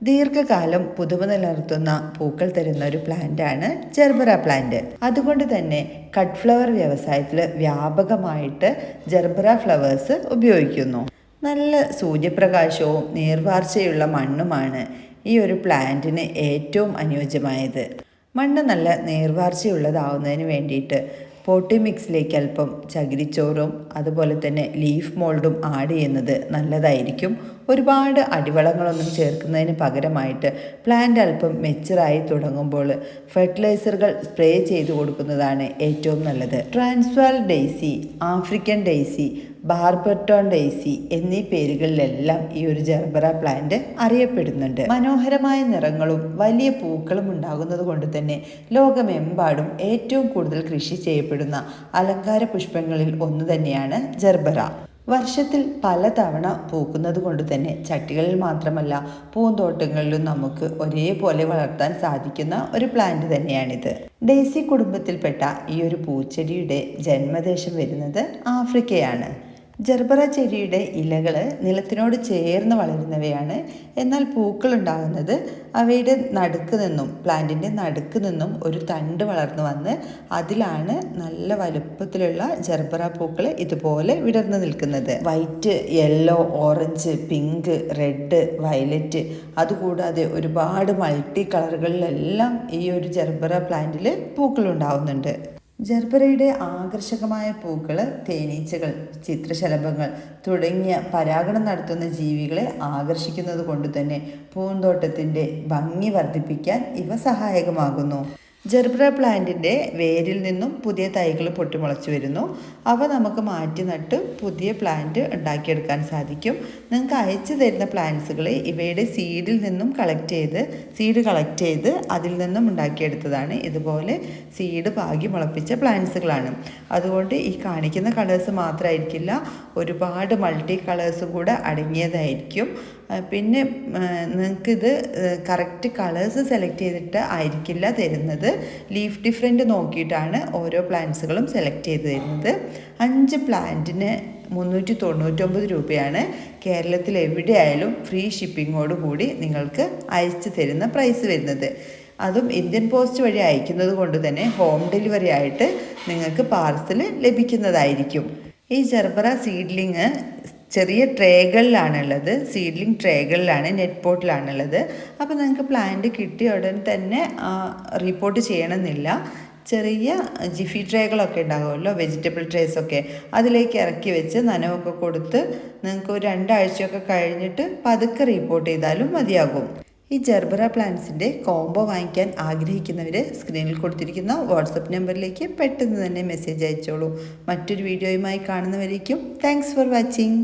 ദീർഘകാലം പുതുമ നിലനിർത്തുന്ന പൂക്കൾ തരുന്ന ഒരു പ്ലാന്റാണ് ജർബറ പ്ലാന്റ്. അതുകൊണ്ട് തന്നെ കട്ട് ഫ്ലവർ വ്യവസായത്തിൽ വ്യാപകമായിട്ട് ജർബറ ഫ്ലവേഴ്സ് ഉപയോഗിക്കുന്നു. നല്ല സൂര്യപ്രകാശവും നീർവാർച്ചയുള്ള മണ്ണുമാണ് ഈ ഒരു പ്ലാന്റിന് ഏറ്റവും അനുയോജ്യമായത്. മണ്ണ് നല്ല നീർവാർച്ചയുള്ളതാവുന്നതിന് വേണ്ടിയിട്ട് പോട്ടി മിക്സിലേക്ക് അല്പം ചകിരിച്ചോറും അതുപോലെ തന്നെ ലീഫ് മോൾഡും ആഡ് ചെയ്യുന്നത് നല്ലതായിരിക്കും. ഒരുപാട് അടിവളങ്ങളൊന്നും ചേർക്കുന്നതിന് പകരമായിട്ട് പ്ലാന്റ് അല്പം മെച്ചുറായി തുടങ്ങുമ്പോൾ ഫെർട്ടിലൈസറുകൾ സ്പ്രേ ചെയ്ത് കൊടുക്കുന്നതാണ് ഏറ്റവും നല്ലത്. ട്രാൻസ്വാൽ ഡെയ്സി, ആഫ്രിക്കൻ ഡെയ്സി, ബാർബട്ടോൺ ഡെയ്സി എന്നീ പേരുകളിലെല്ലാം ഈ ഒരു ജർബറ പ്ലാന്റ് അറിയപ്പെടുന്നുണ്ട്. മനോഹരമായ നിറങ്ങളും വലിയ പൂക്കളും ഉണ്ടാകുന്നത് കൊണ്ട് തന്നെ ലോകമെമ്പാടും ഏറ്റവും കൂടുതൽ കൃഷി ചെയ്യപ്പെടുന്ന അലങ്കാര പുഷ്പങ്ങളിൽ ഒന്ന് തന്നെയാണ് ജർബറ. വർഷത്തിൽ പലതവണ പൂക്കുന്നത് കൊണ്ട് തന്നെ ചട്ടികളിൽ മാത്രമല്ല പൂന്തോട്ടങ്ങളിലും നമുക്ക് ഒരേപോലെ വളർത്താൻ സാധിക്കുന്ന ഒരു പ്ലാന്റ് തന്നെയാണിത്. ഡെയ്സി കുടുംബത്തിൽപ്പെട്ട ഈ ഒരു പൂച്ചെടിയുടെ ജന്മദേശം വരുന്നത് ആഫ്രിക്കയാണ്. ജർബറ ചെടിയുടെ ഇലകൾ നിലത്തിനോട് ചേർന്ന് വളരുന്നവയാണ്. എന്നാൽ പൂക്കൾ ഉണ്ടാകുന്നത് അവയുടെ നടുക്ക് നിന്നും, പ്ലാന്റിൻ്റെ നടുക്ക് നിന്നും ഒരു തണ്ട് വളർന്നു വന്ന് അതിലാണ് നല്ല വലുപ്പത്തിലുള്ള ജർബറ പൂക്കൾ ഇതുപോലെ വിടർന്നു നിൽക്കുന്നത്. White, yellow, orange, pink, red, violet, അതുകൂടാതെ ഒരുപാട് മൾട്ടി കളറുകളിലെല്ലാം ഈ ഒരു ജർബറ പ്ലാന്റിൽ പൂക്കൾ ഉണ്ടാവുന്നുണ്ട്. ജർബറയുടെ ആകർഷകമായ പൂക്കൾ തേനീച്ചകൾ, ചിത്രശലഭങ്ങൾ തുടങ്ങിയ പരാഗണം നടത്തുന്ന ജീവികളെ ആകർഷിക്കുന്നത് കൊണ്ട് തന്നെ പൂന്തോട്ടത്തിൻ്റെ ഭംഗി വർദ്ധിപ്പിക്കാൻ ഇവ സഹായകമാകുന്നു. ജർബറ പ്ലാന്റിൻ്റെ വേരിൽ നിന്നും പുതിയ തൈകൾ പൊട്ടിമുളച്ചു വരുന്നു. അവ നമുക്ക് മാറ്റി നട്ട് പുതിയ പ്ലാന്റ് ഉണ്ടാക്കിയെടുക്കാൻ സാധിക്കും. നിങ്ങൾക്ക് അയച്ചു തരുന്ന പ്ലാന്റ്സുകൾ ഇവയുടെ സീഡിൽ നിന്നും സീഡ് കളക്ട് ചെയ്ത് അതിൽ നിന്നും ഉണ്ടാക്കിയെടുത്തതാണ്. ഇതുപോലെ സീഡ് പാകി മുളപ്പിച്ച പ്ലാന്റ്സുകളാണ്. അതുകൊണ്ട് ഈ കാണിക്കുന്ന കളേഴ്സ് മാത്രമായിരിക്കില്ല, ഒരുപാട് മൾട്ടി കളേഴ്സും കൂടെ അടങ്ങിയതായിരിക്കും. പിന്നെ നിങ്ങൾക്കിത് കറക്റ്റ് കളേഴ്സ് സെലക്ട് ചെയ്തിട്ട് ആയിരിക്കില്ല തരുന്നത്. ലീഫ് ഡിഫറൻറ്റ് നോക്കിയിട്ടാണ് ഓരോ പ്ലാന്റ്സുകളും സെലക്ട് ചെയ്ത് തരുന്നത്. 5 പ്ലാന്റിന് 399 രൂപയാണ് കേരളത്തിൽ എവിടെയായാലും ഫ്രീ ഷിപ്പിങ്ങോട് കൂടി നിങ്ങൾക്ക് അയച്ചു തരുന്ന പ്രൈസ് വരുന്നത്. അതും ഇന്ത്യൻ പോസ്റ്റ് വഴി അയക്കുന്നത് കൊണ്ട് തന്നെ ഹോം ഡെലിവറി ആയിട്ട് നിങ്ങൾക്ക് പാർസൽ ലഭിക്കുന്നതായിരിക്കും. ഈ ജർബറ സീഡ്ലിങ് ചെറിയ ട്രേകളിലാണുള്ളത്, സീഡ്ലിംഗ് ട്രേകളിലാണ്, നെറ്റ് പോട്ടിലാണുള്ളത്. അപ്പോൾ നിങ്ങൾക്ക് പ്ലാന്റ് കിട്ടിയ ഉടൻ തന്നെ റിപ്പോർട്ട് ചെയ്യണമെന്നില്ല. ചെറിയ ജിഫി ട്രേകളൊക്കെ ഉണ്ടാകുമല്ലോ, വെജിറ്റബിൾ ട്രേസൊക്കെ, അതിലേക്ക് ഇറക്കി വെച്ച് നനവൊക്കെ കൊടുത്ത് നിങ്ങൾക്ക് ഒരു 2 ആഴ്ചയൊക്കെ കഴിഞ്ഞിട്ട് പതുക്കെ റിപ്പോർട്ട് ചെയ്താലും മതിയാകും. ഈ ജർബറ പ്ലാന്റ്സിൻ്റെ കോംബോ വാങ്ങിക്കാൻ ആഗ്രഹിക്കുന്നവർ സ്ക്രീനിൽ കൊടുത്തിരിക്കുന്ന വാട്സപ്പ് നമ്പറിലേക്ക് പെട്ടെന്ന് തന്നെ മെസ്സേജ് അയച്ചോളൂ. മറ്റൊരു വീഡിയോയുമായി കാണുന്നവരേക്കും താങ്ക്സ് ഫോർ വാച്ചിങ്.